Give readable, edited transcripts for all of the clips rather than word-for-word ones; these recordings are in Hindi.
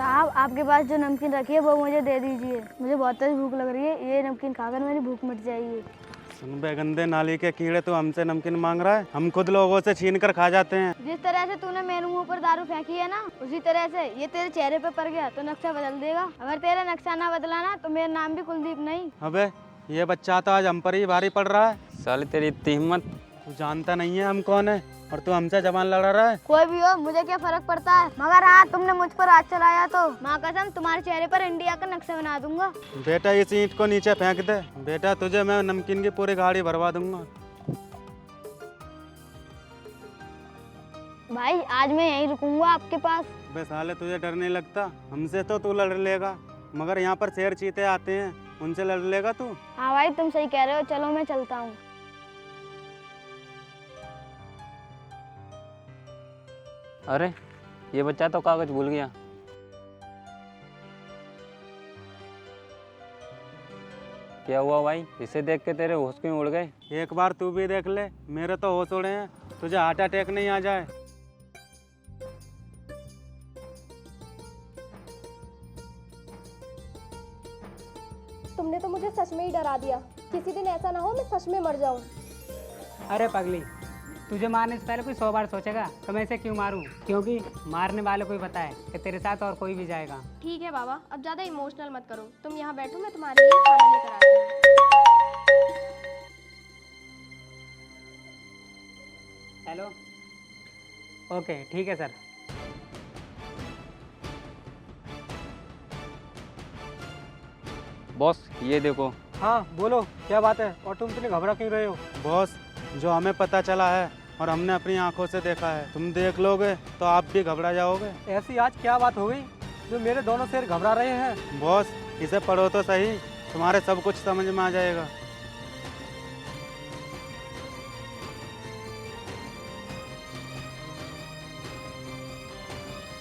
साहब आपके पास जो नमकीन रखी है वो मुझे दे दीजिए, मुझे बहुत तेज भूख लग रही है। ये नमकीन खाकर मेरी भूख मिट जाएगी। सुन बे गंदे नाली के कीड़े, तो हमसे नमकीन मांग रहा है? हम खुद लोगों से छीन कर खा जाते हैं। जिस तरह से तूने मेरे मुंह पर दारू फेंकी है ना, उसी तरह से ये तेरे चेहरे पे पड़ गया तो नक्शा बदल देगा। अगर तेरा नक्शा ना बदला ना तो मेरा नाम भी कुलदीप नहीं। अबे ये बच्चा तो आज हम पर ही भारी पड़ रहा है। साले तेरी इतनी हिम्मत। तू जानता नहीं है हम कौन है और तू हमसे जबान लड़ा रहा है। कोई भी हो मुझे क्या फर्क पड़ता है, मगर हाँ तुमने मुझ पर हाथ चलाया तो माँ कसम तुम्हारे चेहरे पर इंडिया का नक्शा बना दूंगा। बेटा इस ईंट को नीचे फेंक दे। बेटा तुझे मैं नमकीन की पूरी गाड़ी भरवा दूंगा। भाई आज मैं यहीं रुकूंगा आपके पास। बे साले तुझे डर नहीं लगता? हमसे तो तू लड़ लेगा, मगर यहाँ पर शेर चीते आते हैं, उनसे लड़ लेगा तू? हाँ भाई तुम सही कह रहे हो, चलो मैं चलता हूँ। अरे ये बच्चा तो कागज भूल गया। क्या हुआ भाई? इसे देख के तेरे होश क्यों उड़ गए? एक बार तू भी देख ले, मेरे तो होश उड़े हैं। तुझे हार्ट अटैक नहीं आ जाए? तुमने तो मुझे सच में ही डरा दिया। किसी दिन ऐसा ना हो मैं सच में मर जाऊं। अरे पगली, तुझे मारने से पहले कोई 100 बार सोचेगा तो मैं इसे क्यों मारूं? क्योंकि मारने वाले को ही पता है कि तेरे साथ और कोई भी जाएगा। ठीक है बाबा, अब ज्यादा इमोशनल मत करो। तुम यहाँ बैठो, मैं तुम्हारे लिए खाना लेकर आती हूँ। हेलो, ओके ठीक है सर। बॉस ये देखो। हाँ बोलो, क्या बात है और तुम इतने घबरा क्यों रहे हो? बॉस, जो हमें पता चला है और हमने अपनी आंखों से देखा है, तुम देख लोगे तो आप भी घबरा जाओगे। ऐसी आज क्या बात हो गई जो मेरे दोनों शेर घबरा रहे हैं? बॉस इसे पढ़ो तो सही, तुम्हारे सब कुछ समझ में आ जाएगा।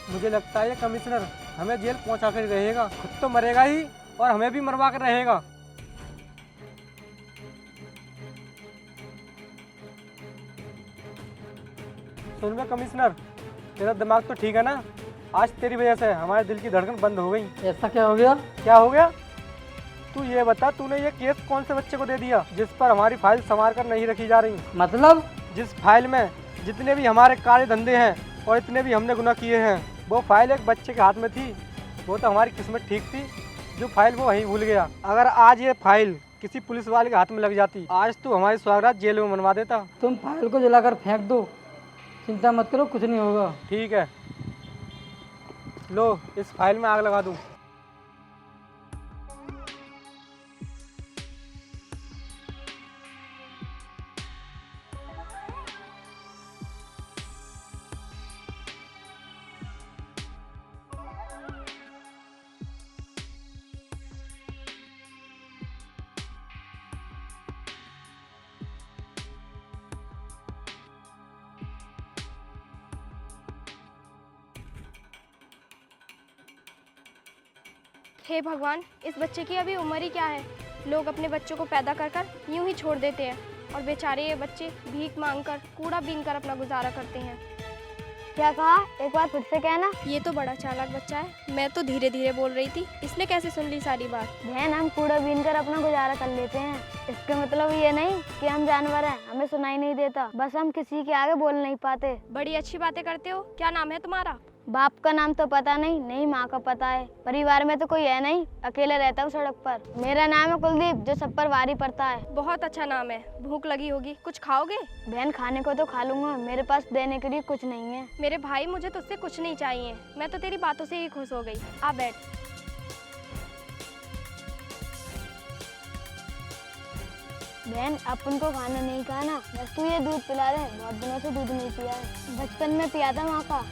मुझे लगता है ये कमिश्नर हमें जेल पहुंचा कर रहेगा। खुद तो मरेगा ही और हमें भी मरवा कर रहेगा। सुन बे कमिश्नर, तेरा दिमाग तो ठीक है ना? आज तेरी वजह से हमारे दिल की धड़कन बंद हो गई। ऐसा क्या हो गया? क्या हो गया? तू ये बता, तूने ये केस कौन से बच्चे को दे दिया जिस पर हमारी फाइल संवार कर नहीं रखी जा रही? मतलब? जिस फाइल में जितने भी हमारे काले धंधे हैं और इतने भी हमने गुनाह किए हैं, वो फाइल एक बच्चे के हाथ में थी। वो तो हमारी किस्मत ठीक थी, जो फाइल वो वहीं भूल गया। अगर आज ये फाइल किसी पुलिस वाले के हाथ में लग जाती, आज तू हमारी स्वागत जेल में मनवा देता। तुम फाइल को जलाकर फेंक दो, चिंता मत करो, कुछ नहीं होगा। ठीक है, लो इस फाइल में आग लगा दूं। हे भगवान, इस बच्चे की अभी उम्र ही क्या है। लोग अपने बच्चों को पैदा कर कर यूं ही छोड़ देते हैं और बेचारे ये बच्चे भीख मांगकर, कूड़ा बीनकर अपना गुजारा करते हैं। क्या कहा, एक बार फिर से कहना। ये तो बड़ा चालाक बच्चा है। मैं तो धीरे धीरे बोल रही थी, इसने कैसे सुन ली सारी बात? बहन हम कूड़ा बीन कर अपना गुजारा कर लेते हैं, इसका मतलब ये नहीं कि हम जानवर हैं, हमें सुनाई नहीं देता, बस हम किसी के आगे बोल नहीं पाते। बड़ी अच्छी बातें करते हो। क्या नाम है तुम्हारा? बाप का नाम तो पता नहीं माँ का पता है। परिवार में तो कोई है नहीं, अकेले रहता हूँ सड़क पर। मेरा नाम है कुलदीप, जो सब पर भारी पड़ता है। बहुत अच्छा नाम है। भूख लगी होगी, कुछ खाओगे? बहन खाने को तो खा लूंगा, मेरे पास देने के लिए कुछ नहीं है। मेरे भाई, मुझे तुझसे कुछ नहीं चाहिए। मैं तो तेरी बातों से ही खुश हो गई। आ बैठ। बहन अपन को खाना नहीं खाना, बस तू ये दूध पिला दे, बहुत दिनों से दूध नहीं पिया है। बचपन में पिया था माँ का।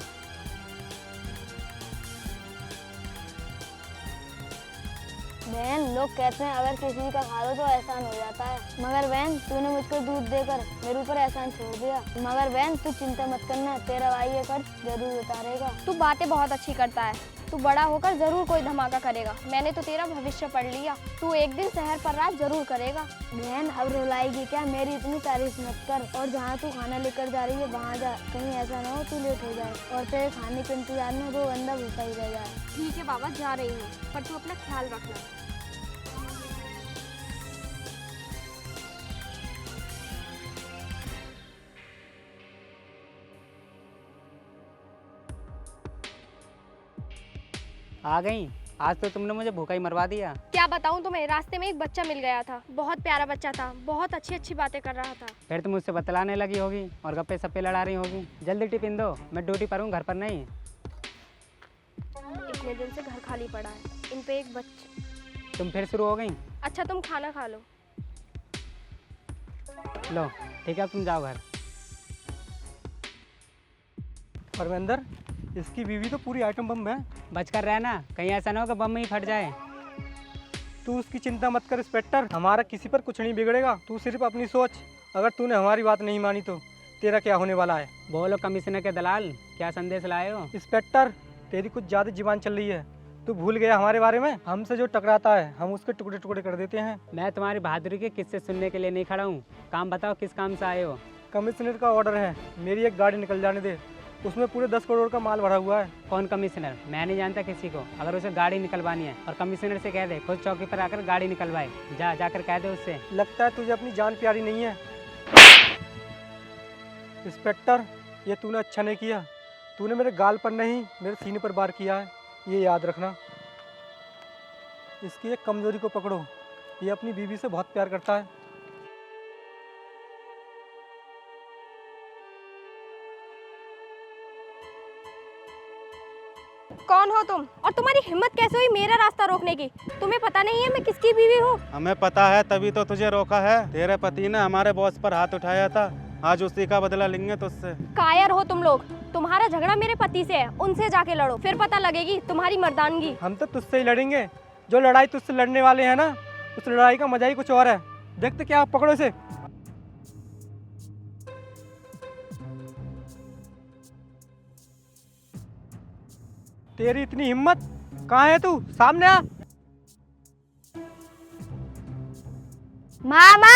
बहन लोग कहते हैं अगर किसी का खा लो तो एहसान हो जाता है, मगर बहन तूने मुझको दूध देकर मेरे ऊपर एहसान छोड़ दिया। मगर बहन तू चिंता मत करना, तेरा भाई ये कर्ज जरूर उतारेगा। तू बातें बहुत अच्छी करता है, तू बड़ा होकर जरूर कोई धमाका करेगा। मैंने तो तेरा भविष्य पढ़ लिया। तू एक दिन शहर पर राज जरूर करेगा। बहन अब रुलाएगी क्या? मेरी इतनी तारीफ मत कर। और जहाँ तू खाना लेकर जा रही है वहाँ जा, कहीं ऐसा ना हो तू लेट हो जाए और तेरे खाने के इंतजार में वो बंदा भूखा ही रह जाए। ठीक है बाबा, जा रही हूँ, पर तू अपना ख्याल रखना। आ गई? आज तो तुमने मुझे भूखा ही मरवा दिया। क्या बताऊँ तुम्हें, रास्ते में एक बच्चा मिल गया था। बहुत प्यारा बच्चा था, बहुत अच्छी अच्छी बातें कर रहा था। फिर तुम मुझसे बतलाने लगी होगी और गप्पे सप्पे लड़ा रही होगी। जल्दी टिफिन दो, मैं ड्यूटी पर हूँ, घर पर नहीं। इतने दिन से घर खाली पड़ा है, इन पे एक बच्चा। तुम फिर शुरू हो गई? अच्छा तुम खाना खा लो। लो ठीक है, अब तुम जाओ घर। परमेंद्र, इसकी बीवी तो पूरी आइटम बम है। बचकर रहना, कहीं ऐसा ना हो कि बम ही फट जाए। तू उसकी चिंता मत कर इंस्पेक्टर, हमारा किसी पर कुछ नहीं बिगड़ेगा। तू सिर्फ अपनी सोच, अगर तूने हमारी बात नहीं मानी तो तेरा क्या होने वाला है। बोलो कमिश्नर के दलाल, क्या संदेश लाए हो? इंस्पेक्टर, तेरी कुछ ज़्यादा जुबान चल रही है। तू भूल गया हमारे बारे में? हमसे जो टकराता है हम उसके टुकड़े टुकड़े कर देते हैं। मैं तुम्हारी बहादुरी के किस्से सुनने के लिए नहीं खड़ा हूँ। काम बताओ, किस काम से आए हो? कमिश्नर का ऑर्डर है, मेरी एक गाड़ी निकल जाने दे, उसमें पूरे 10 करोड़ का माल भरा हुआ है। कौन कमिश्नर? मैं नहीं जानता किसी को। अगर उसे गाड़ी निकलवानी है और कमिश्नर से कह दे खुद चौकी पर आकर गाड़ी निकलवाए। जाकर कह दे उससे। लगता है तुझे अपनी जान प्यारी नहीं है। इंस्पेक्टर, ये तूने अच्छा नहीं किया। तूने मेरे गाल पर नहीं, मेरे सीने पर वार किया है, ये याद रखना। इसकी एक कमजोरी को पकड़ो, ये अपनी बीवी से बहुत प्यार करता है। कौन हो तुम और तुम्हारी हिम्मत कैसे हुई मेरा रास्ता रोकने की? तुम्हें पता नहीं है मैं किसकी बीवी हूँ? हमें पता है, तभी तो तुझे रोका है। तेरे पति ने हमारे बॉस पर हाथ उठाया था, आज उसी का बदला लेंगे तुझसे। कायर हो तुम लोग। तुम्हारा झगड़ा मेरे पति से है, उनसे जाके लड़ो, फिर पता लगेगी तुम्हारी मर्दानगी। हम तो तुझसे ही लड़ेंगे। जो लड़ाई तुझसे लड़ने वाले हैं ना, उस लड़ाई का मजा ही कुछ और है। देखते क्या, आप पकड़ो इसे। तेरी इतनी हिम्मत, कहाँ है तू? सामने आ। मामा!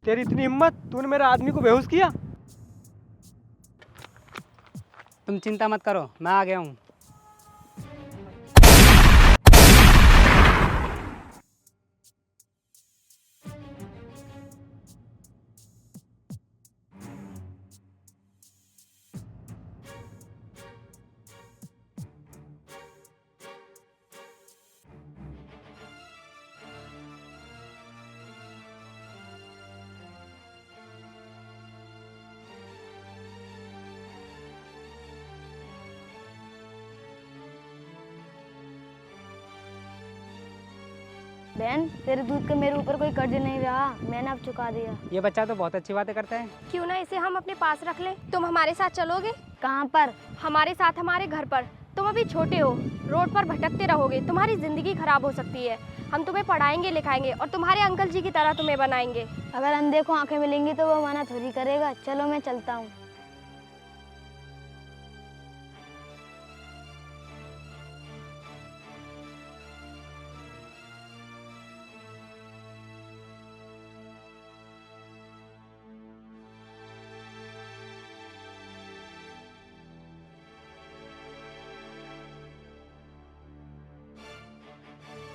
तेरी इतनी हिम्मत, तूने मेरे आदमी को बेहोश किया। तुम चिंता मत करो, मैं आ गया हूँ। बहन, तेरे दूध का मेरे ऊपर कोई कर्ज नहीं रहा, मैंने अब चुका दिया। ये बच्चा तो बहुत अच्छी बातें करता है। क्यों ना इसे हम अपने पास रख लें? तुम हमारे साथ चलोगे? कहाँ पर? हमारे साथ हमारे घर पर। तुम अभी छोटे हो, रोड पर भटकते रहोगे, तुम्हारी जिंदगी खराब हो सकती है। हम तुम्हें पढ़ाएंगे लिखाएंगे और तुम्हारे अंकल जी की तरह तुम्हें बनाएंगे। अगर अंधे को आंखें मिलेंगी तो वो मना थोड़ी करेगा। चलो मैं चलता हूँ।